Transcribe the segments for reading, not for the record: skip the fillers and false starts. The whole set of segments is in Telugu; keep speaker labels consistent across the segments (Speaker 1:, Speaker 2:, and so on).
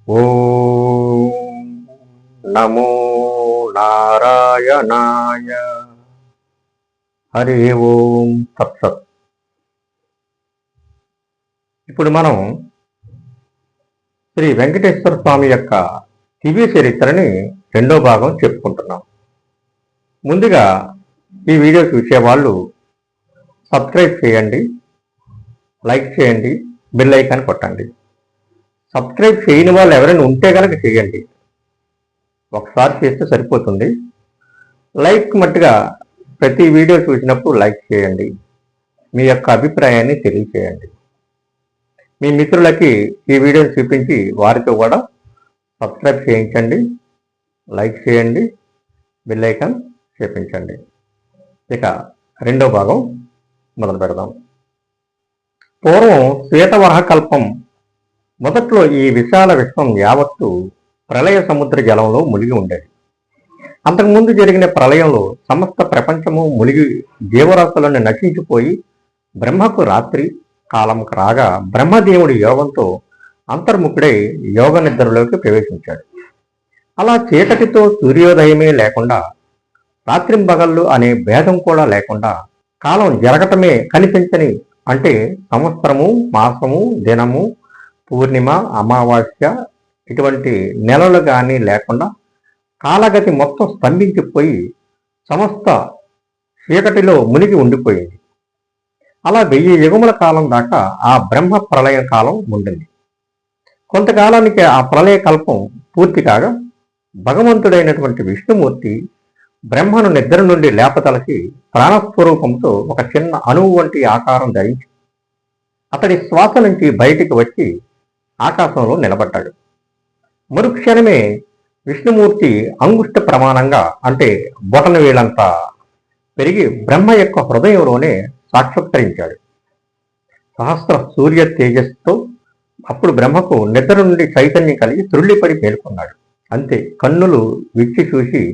Speaker 1: ఓం నమో నారాయణాయ. హరి ఓం తత్సత్. ఇప్పుడు మనం శ్రీ వెంకటేశ్వర స్వామి యొక్క దివ్య చరిత్రని రెండో భాగం చెప్పుకుంటున్నాం. ముందుగా ఈ వీడియో చూసేవాళ్ళు సబ్స్క్రైబ్ చేయండి, లైక్ చేయండి, బెల్ ఐకాన్ కొట్టండి. సబ్స్క్రైబ్ చేయని వాళ్ళు ఎవరైనా ఉంటే కనుక చేయండి, ఒకసారి చేస్తే సరిపోతుంది. లైక్ మట్టుగా ప్రతి వీడియో చూసినప్పుడు లైక్ చేయండి, మీ యొక్క అభిప్రాయాన్ని తెలియచేయండి. మీ మిత్రులకి ఈ వీడియోని చూపించి వారితో కూడా సబ్స్క్రైబ్ చేయించండి, లైక్ చేయండి, బెల్ ఐకాన్ చేపించండి. ఇక రెండో భాగం మొదలు పెడదాం. పూర్వం శ్వేతవరాహ కల్పం మొదట్లో ఈ విశాల విశ్వం యావత్తు ప్రళయ సముద్ర జలంలో మునిగి ఉండేది. అంతకుముందు జరిగిన ప్రళయంలో సమస్త ప్రపంచము మునిగి జీవరాశులను నశించిపోయి బ్రహ్మకు రాత్రి కాలం రాగా బ్రహ్మదేవుడి యోగంతో అంతర్ముఖుడై యోగ నిద్రలోకి ప్రవేశించాడు. అలా చీకటితో సూర్యోదయమే లేకుండా రాత్రింబగళ్ళు అనే భేదం కూడా లేకుండా కాలం జరగటమే కనిపించని, అంటే సంవత్సరము, మాసము, దినము, పూర్ణిమ, అమావాస్య ఇటువంటి నెలలు కానీ లేకుండా కాలగతి మొత్తం స్తంభించిపోయి సమస్త చీకటిలో మునిగి ఉండిపోయింది. అలా 1000 యుగముల కాలం దాకా ఆ బ్రహ్మ ప్రళయ కాలం ఉండింది. కొంతకాలానికి ఆ ప్రళయ కల్పం పూర్తి కాగా భగవంతుడైనటువంటి విష్ణుమూర్తి బ్రహ్మను నిద్ర నుండి లేపతలకి ప్రాణస్వరూపంతో ఒక చిన్న అణువు వంటి ఆకారం ధరించి అతడి శ్వాస నుంచి బయటికి వచ్చి ఆకాశంలో నిలబడ్డాడు. మరుక్షణమే విష్ణుమూర్తి అంగుష్ట ప్రమాణంగా, అంటే బొటన వేలంతా పెరిగి బ్రహ్మ యొక్క హృదయంలోనే సాక్షాత్కరించాడు. సహస్ర సూర్య తేజస్సుతో అప్పుడు బ్రహ్మకు నిద్ర నుండి చైతన్యం కలిగి త్రుళ్ళిపడి మేల్కొన్నాడు. అంతే, కన్నులు విచ్చి చూసి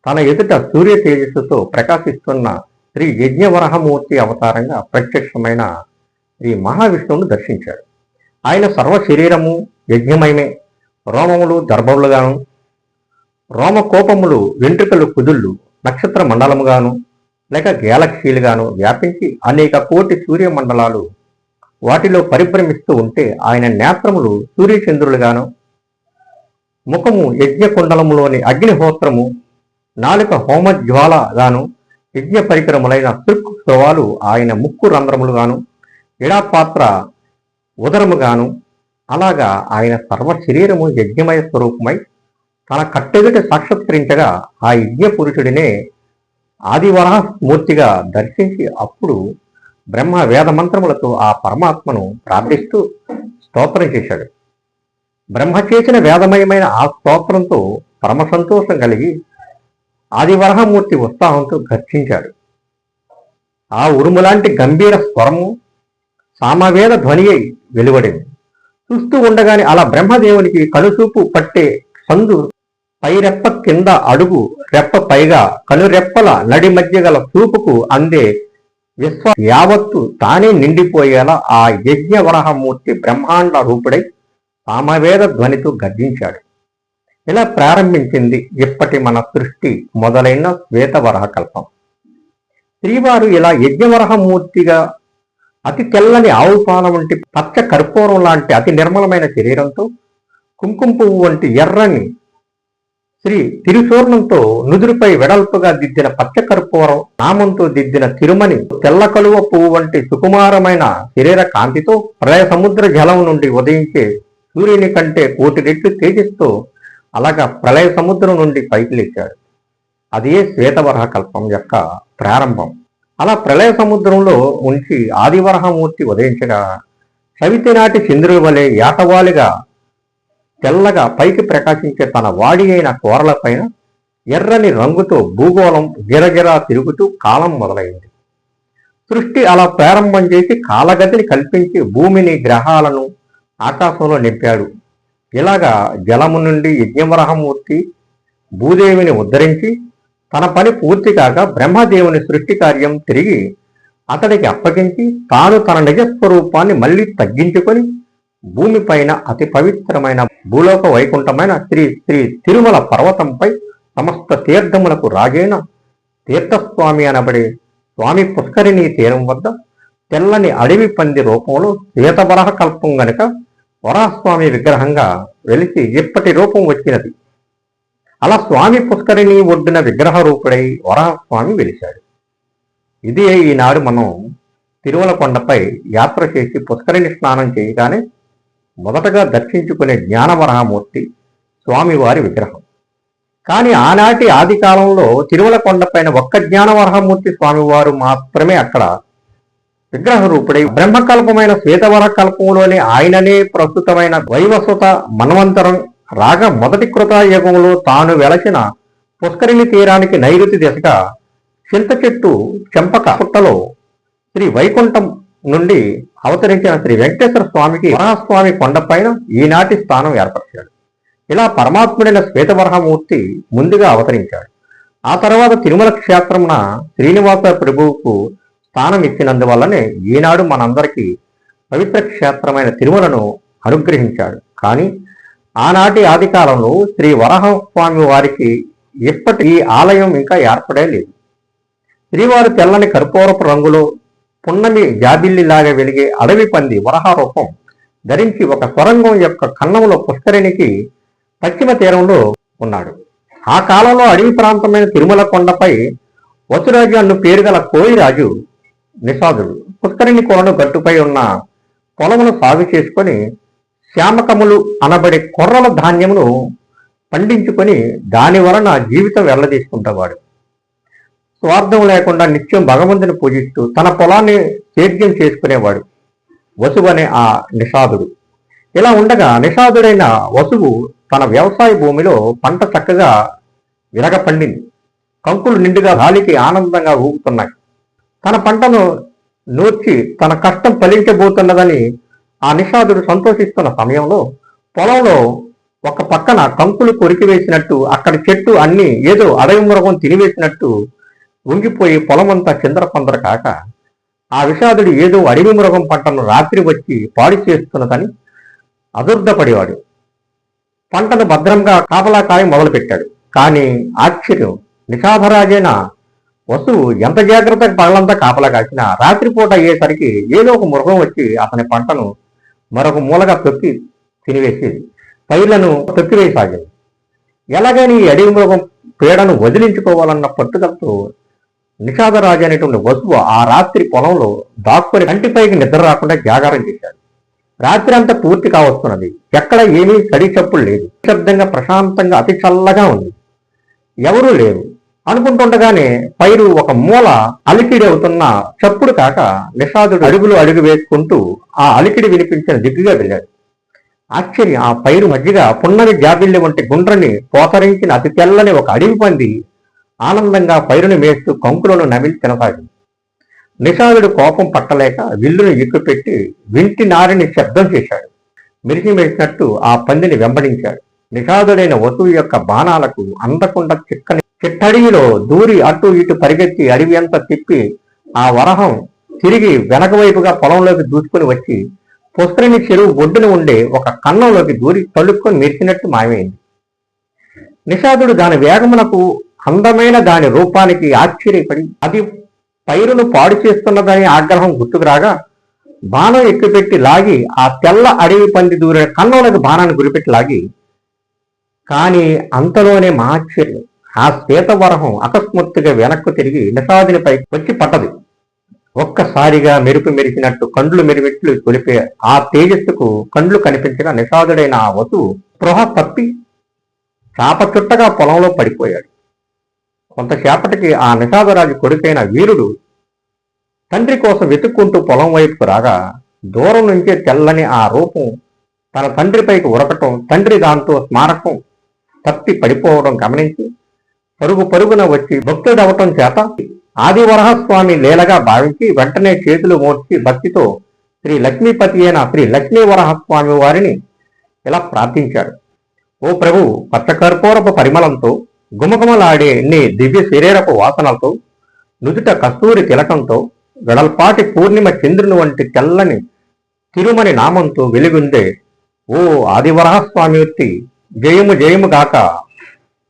Speaker 1: తన ఎదుట సూర్య తేజస్సుతో ప్రకాశిస్తున్న శ్రీ యజ్ఞవరహమూర్తి అవతారంగా ప్రత్యక్షమైన శ్రీ మహావిష్ణువును దర్శించాడు. ఆయన సర్వ శరీరము యజ్ఞమయమే. రోమములు దర్భములుగాను, రోమకోపములు వెంట్రుకలు కుదుళ్ళు నక్షత్ర మండలముగాను లేక గ్యాలక్సీలుగాను వ్యాపించి అనేక కోటి సూర్యమండలాలు వాటిలో పరిభ్రమిస్తూ ఉంటే ఆయన నేత్రములు సూర్యచంద్రులుగాను, ముఖము యజ్ఞకుండలములోని అగ్నిహోత్రము, నాలుక హోమజ్వాలగాను, యజ్ఞ పరికరములైన తుర్కు స్రవాలు ఆయన ముక్కు రంధ్రములుగాను, ఇడాపాత్ర ఉదరముగాను, అలాగా ఆయన సర్వ శరీరము యజ్ఞమయ స్వరూపమై తన కట్టెదుట సాక్షాత్కరించగా ఆ యజ్ఞ పురుషుడినే ఆదివరాహమూర్తిగా దర్శించి అప్పుడు బ్రహ్మ వేదమంత్రములతో ఆ పరమాత్మను ప్రార్థిస్తూ స్తోత్రం చేశాడు. బ్రహ్మ చేసిన వేదమయమైన ఆ స్తోత్రంతో పరమ సంతోషం కలిగి ఆదివరాహమూర్తి ఉత్సాహంతో గర్జించాడు. ఆ ఉరుములాంటి గంభీర స్వరము సామవేద ధ్వని అయి వెలువడింది. చూస్తూ ఉండగానే అలా బ్రహ్మదేవునికి కనుచూపు పట్టే సందు పైరెప్ప కింద అడుగు రెప్ప పైగా కనురెప్పల నడి మధ్య గల చూపుకు అందే విశ్వ యావత్తు తానే నిండిపోయేలా ఆ యజ్ఞవరహమూర్తి బ్రహ్మాండ రూపుడై సామవేద ధ్వనితో గర్జించాడు. ఇలా ప్రారంభించింది ఇప్పటి మన సృష్టి మొదలైన శ్వేతవరహ కల్పం. శ్రీవారు ఇలా యజ్ఞవరహమూర్తిగా అతి తెల్లని ఆవు పాల వంటి పచ్చ కర్పూరం లాంటి అతి నిర్మలమైన శరీరంతో కుంకుమ పువ్వు వంటి ఎర్రని శ్రీ తిరుచూర్ణంతో నుదురుపై వెడల్పుగా దిద్దిన పచ్చ కర్పూరం నామంతో దిద్దిన తిరుమని తెల్ల కలువ పువ్వు వంటి సుకుమారమైన శరీర కాంతితో ప్రళయ సముద్ర జలం నుండి ఉదయించే సూర్యుని కంటే 1,000 రెట్లు తేజస్తో అలాగా ప్రళయ సముద్రం నుండి పైకి లేచాడు. అదే శ్వేతవరహ కల్పం యొక్క ప్రారంభం. అలా ప్రళయ సముద్రంలో ఉంచి ఆదివరహమూర్తి ఉదయించగా సవితి నాటి చంద్రుడి వలె ఏటవాలిగా తెల్లగా పైకి ప్రకాశించే తన వాడి అయిన కూరలపైన ఎర్రని రంగుతో భూగోళం గిరగిరా తిరుగుతూ కాలం మొదలైంది. సృష్టి అలా ప్రారంభం చేసి కాలగతిని కల్పించి భూమిని గ్రహాలను ఆకాశంలో నింపాడు. ఇలాగా జలము నుండి యజ్ఞవరహమూర్తి భూదేవిని ఉద్ధరించి తన పని పూర్తి కాక బ్రహ్మదేవుని సృష్టి కార్యం తిరిగి అతడికి అప్పగించి తాను తన నిజస్వరూపాన్ని మళ్ళీ తగ్గించుకొని భూమిపైన అతి పవిత్రమైన భూలోక వైకుంఠమైన శ్రీ శ్రీ తిరుమల పర్వతంపై సమస్త తీర్థములకు రాజైన తీర్థస్వామి అనబడే స్వామి పుష్కరిణీ తీరం వద్ద తెల్లని అడవి పంది రూపంలో శ్వేతవరహ కల్పం గనుక వరాహస్వామి విగ్రహంగా వెలిసి ఇప్పటి రూపం వచ్చినది. అలా స్వామి పుష్కరిణి ఒడ్డున విగ్రహ రూపుడై వరాహస్వామి వెలిశాడు. ఇది ఈనాడు మనం తిరుమల కొండపై యాత్ర చేసి పుష్కరిణి స్నానం చేయగానే మొదటగా దర్శించుకునే జ్ఞానవరహమూర్తి స్వామివారి విగ్రహం. కానీ ఆనాటి ఆది కాలంలో తిరుమల కొండపైన ఒక్క జ్ఞానవరహమూర్తి స్వామివారు మాత్రమే అక్కడ విగ్రహ రూపుడై బ్రహ్మకల్పమైన శ్వేతవర కల్పంలోని ఆయననే ప్రస్తుతమైన వైవస్వత మన్వంతరం రాగా మొదటి కృతయుగంలో తాను వెలసిన పుష్కరిణి తీరానికి నైరుతి దిశగా చింత చెట్టు చెంపక పుట్టలో శ్రీ వైకుంఠం నుండి అవతరించిన శ్రీ వెంకటేశ్వర స్వామికి వరహస్వామి కొండపైన ఈనాటి స్థానం ఏర్పరిచాడు. ఇలా పరమాత్ముడైన శ్వేతవరహమూర్తి ముందుగా అవతరించాడు. ఆ తర్వాత తిరుమల క్షేత్రమున శ్రీనివాస ప్రభువుకు స్థానం ఇచ్చినందువల్లనే ఈనాడు మనందరికీ పవిత్ర క్షేత్రమైన తిరుమలను అనుగ్రహించాడు. కానీ ఆనాటి ఆది కాలంలో శ్రీ వరహస్వామి వారికి ఇప్పటి ఈ ఆలయం ఇంకా ఏర్పడే లేదు. శ్రీవారు తెల్లని కర్పూరపు రంగులో పున్నమి జాబిల్లిలాగా వెలిగే అడవి పంది వరహ రూపం ధరించి ఒక సొరంగం యొక్క కన్నంలో పుష్కరిణికి పశ్చిమ తీరంలో ఉన్నాడు. ఆ కాలంలో అడవి ప్రాంతమైన తిరుమల కొండపై వసురాజు అన్ను పేరు గల కోయిరాజు నిషాదుడు పుష్కరిణి కొలను గట్టుపై ఉన్న పొలమును సాగు చేసుకొని శ్యామకములు అనబడే కొర్రల ధాన్యమును పండించుకొని దాని వలన జీవితం వెళ్లదీసుకుంటేవాడు. స్వార్థం లేకుండా నిత్యం భగవంతుని పూజిస్తూ తన పొలాన్ని సేద్యం చేసుకునేవాడు వసువు అనే ఆ నిషాదుడు. ఇలా ఉండగా నిషాదుడైన వసువు తన వ్యవసాయ భూమిలో పంట చక్కగా విరగ పండింది. కంకులు నిండుగా గాలికి ఆనందంగా ఊగుతున్నాయి. తన పంటను నూర్చి తన కష్టం ఫలించబోతున్నదని ఆ నిషాదుడు సంతోషిస్తున్న సమయంలో పొలంలో ఒక పక్కన కంకులు కొరికివేసినట్టు అక్కడి చెట్టు అన్ని ఏదో అడవి మృగం తినివేసినట్టు ఉంగిపోయి పొలమంతా చిందరపందర కాక ఆ విషాదుడు ఏదో అడవి మృగం పంటను రాత్రి వచ్చి పాడు చేస్తున్నదని అదుర్ధపడేవాడు. పంటను భద్రంగా కాపలా కాయ మొదలుపెట్టాడు. కానీ ఆశ్చర్యం, నిషాధరాజైన వసువు ఎంత జాగ్రత్తగా పగలంతా కాపలా కాసినా రాత్రిపూట అయ్యేసరికి ఏదో ఒక మృగం వచ్చి అతని పంటను మరొక మూలగా తొక్కి తినివేసేది, పైర్లను తొక్కివేసాగింది. ఎలాగని ఈ అడవి మృగం పీడను వదిలించుకోవాలన్న పట్టుదలతో నిషాదరాజు అనేటువంటి వసువు ఆ రాత్రి పొలంలో దాక్కుని కంటిపైకి నిద్ర రాకుండా జాగారం చేశాడు. రాత్రి అంతా పూర్తి కావస్తున్నది. ఎక్కడ ఏమీ చడి చప్పుడు లేదు. నిశ్శబ్దంగా ప్రశాంతంగా అతి చల్లగా ఉంది. ఎవరూ లేరు అనుకుంటుండగానే పైరు ఒక మూల అలికిడి అవుతున్న చప్పుడు కాక నిషాదుడు అడుగు వేసుకుంటూ ఆ అలికిడి వినిపించిన దిగ్గుగా వెళ్ళాడు. ఆశ్చర్యం, ఆ పైరు మధ్యగా పున్నని జాబిల్లి వంటి గుండ్రని పోతరించిన అతి తెల్లని ఒక అడవి పంది ఆనందంగా పైరుని మేస్తూ కంకులను నమిలి తినసాగింది. నిషాదుడు కోపం పట్టలేక విల్లును ఎక్కుపెట్టి వింటి నారిని శబ్దం చేశాడు. మెరిసినట్టు ఆ పందిని వెంబడించాడు. నిషాదుడైన వసువు యొక్క బాణాలకు అందకుండా చిట్టడిలో దూరి అటు ఇటు పరిగెత్తి అడవి అంతా తిప్పి ఆ వరహం తిరిగి వెనక వైపుగా పొలంలోకి దూసుకుని వచ్చి పుష్కరిణి చెరువు ఒడ్డున ఉండే ఒక కన్నంలోకి దూరి తలుపుకొని మెరిసినట్టు మాయమైంది. నిషాదుడు దాని వేగమునకు అందమైన దాని రూపానికి ఆశ్చర్యపడి అది పైరును పాడు చేస్తున్నదని ఆగ్రహం గుర్తుకురాగా బాణం ఎక్కుపెట్టి లాగి ఆ తెల్ల అడవి పంది దూరిన కన్నంలోకి బాణాన్ని గురిపెట్టి లాగి, కానీ అంతలోనే మహాశ్చర్యం, ఆ శ్వేతవరహం అకస్మాత్తుగా వెనక్కు తిరిగి నిషాదునిపై వచ్చి పడ్డది. ఒక్కసారిగా మెరుపు మెరిసినట్టు కండ్లు మెరిమెట్లు కొలిపే ఆ తేజస్సుకు కండ్లు కనిపించగా నిషాదుడైన ఆ వసువు స్పృహ తప్పి చాప చుట్టగా పొలంలో పడిపోయాడు. కొంతసేపటికి ఆ నిషాదరాజు కొడుకైన వీరుడు తండ్రి కోసం వెతుక్కుంటూ పొలం వైపుకు రాగా దూరం నుంచే తెల్లని ఆ రూపం తన తండ్రిపైకి ఉరకటం, తండ్రి దాంతో స్మారకం తప్పి పడిపోవడం గమనించి పరుగు పరుగున వచ్చి భక్తుడవటం చేత ఆదివరహస్వామి లీలగా భావించి వెంటనే చేతులు మోడ్చి భక్తితో శ్రీ లక్ష్మీపతి అయిన శ్రీ లక్ష్మీవరహస్వామి వారిని ఇలా ప్రార్థించాడు. ఓ ప్రభు, పచ్చకర్పూరపు పరిమళంతో గుమగుమలాడే నీ దివ్య శరీరపు వాసనలతో, నుదుట కస్తూరి తిలకంతో, వెడల్పాటి పూర్ణిమ చంద్రుని వంటి తెల్లని తిరుమని నామంతో వెలుగుందే ఓ ఆదివరహస్వామివృత్తి, జయము జయము గాక.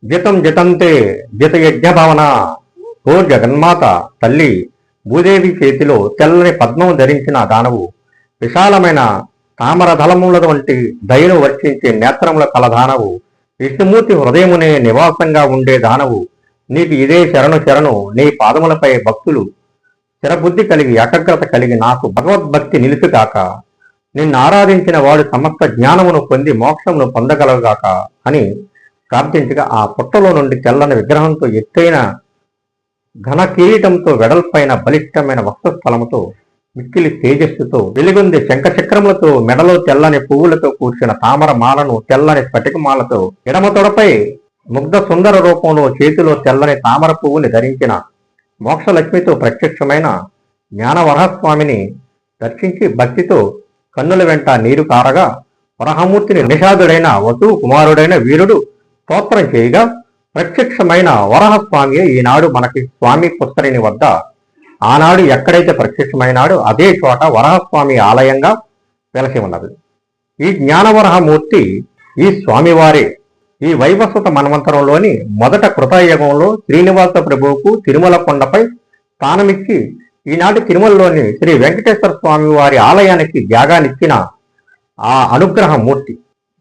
Speaker 1: జితం జితంతే జితయజ్ఞ భవన. ఓ జగన్మాత తల్లి భూదేవి చేతిలో తెల్లని పద్మం ధరించిన దానవు, విశాలమైన తామరదళముల వంటి దయను వర్షించే నేత్రముల కలదానవు, విష్ణుమూర్తి హృదయమునే నివాసంగా ఉండే దానవు, నీకు ఇదే శరణు శరణు. నీ పాదములపై భక్తులు స్థిరబుద్ధి కలిగి ఏకాగ్రత కలిగి నాకు భగవద్భక్తి నిలుపుగాక. నిన్ను ఆరాధించిన వాడు సమస్త జ్ఞానమును పొంది మోక్షమును పొందగలగాక అని ప్రార్థించగా ఆ పుట్టలో నుండి తెల్లని విగ్రహంతో ఎత్తైన ఘన కిరీటంతో వెడల్పైన బలిష్టమైన వక్షస్థలముతో మిక్కిలి తేజస్సుతో వెలుగుంది శంఖచక్రములతో మెడలో తెల్లని పువ్వులతో కూర్చిన తామర మాలను తెల్లని స్ఫటికమాలతో ఎడమ తొడపై ముగ్ధ సుందర రూపంలో చేతిలో తెల్లని తామర పువ్వుని ధరించిన మోక్షలక్ష్మితో ప్రత్యక్షమైన జ్ఞానవరహస్వామిని దర్శించి భక్తితో కన్నుల వెంట నీరు కారగా వరహమూర్తిని నిషాదుడైన వసు కుమారుడైన వీరుడు స్తోత్రం చేయగా ప్రత్యక్షమైన వరహస్వామియే ఈనాడు మనకి స్వామి పుష్కరిణి వద్ద ఆనాడు ఎక్కడైతే ప్రత్యక్షమైనాడో అదే చోట వరహస్వామి ఆలయంగా వెలసి ఉన్నది. ఈ జ్ఞానవరహమూర్తి ఈ స్వామివారే. ఈ వైవస్వత మన్వంతరంలోని మొదట కృతయుగంలో శ్రీనివాస ప్రభువుకు తిరుమల కొండపై స్థానమిచ్చి ఈనాటి తిరుమలలోని శ్రీ వెంకటేశ్వర స్వామి వారి ఆలయానికి త్యాగానిచ్చిన ఆ అనుగ్రహ మూర్తి.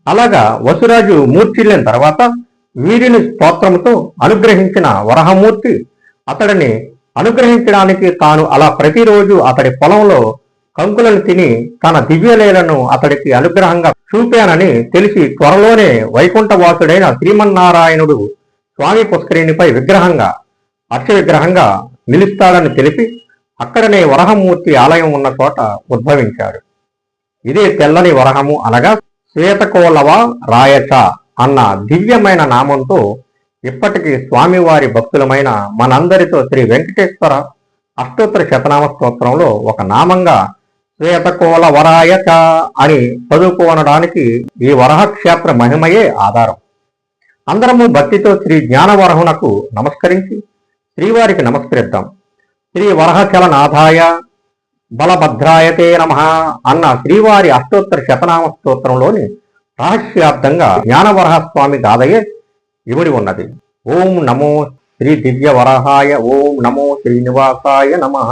Speaker 1: అలాగా వసురాజు మూర్తిల్లిన తర్వాత వీరిని స్తోత్రంతో అనుగ్రహించిన వరహమూర్తి అతడిని అనుగ్రహించడానికి తాను అలా ప్రతిరోజు అతడి పొలంలో కంకులను తిని తన దివ్యలీలను అతడికి అనుగ్రహంగా చూపానని తెలిసి త్వరలోనే వైకుంఠవాసుడైన శ్రీమన్నారాయణుడు స్వామి పుష్కరిణిపై విగ్రహంగా అర్చ విగ్రహంగా నిలుస్తాడని తెలిపి అక్కడనే వరహమూర్తి ఆలయం ఉన్న చోట ఉద్భవించాడు. ఇదే తెల్లని వరహము అనగా శ్వేతకోలవ రాయచ అన్న దివ్యమైన నామంతో ఇప్పటికీ స్వామివారి భక్తులమైన మనందరితో శ్రీ వెంకటేశ్వర అష్టోత్తర శతనామ స్తోత్రంలో ఒక నామంగా శ్వేతకోల వరాయచ అని చదువుకోనడానికి ఈ వరహక్షేత్ర మహిమయే ఆధారం. అందరము భక్తితో శ్రీ జ్ఞానవరహునకు నమస్కరించి శ్రీవారికి నమస్కరిద్దాం. శ్రీ వరహచలనాథాయ బలభద్రాయతే నమః అన్న శ్రీవారి అష్టోత్తర శతనామ స్తోత్రంలోని రహస్యార్థంగా జ్ఞానవరహస్వామి గాథయే ఇమిడి ఉన్నది. ఓం నమో శ్రీ దివ్య వరహాయ, ఓం నమో శ్రీనివాసాయ నమః.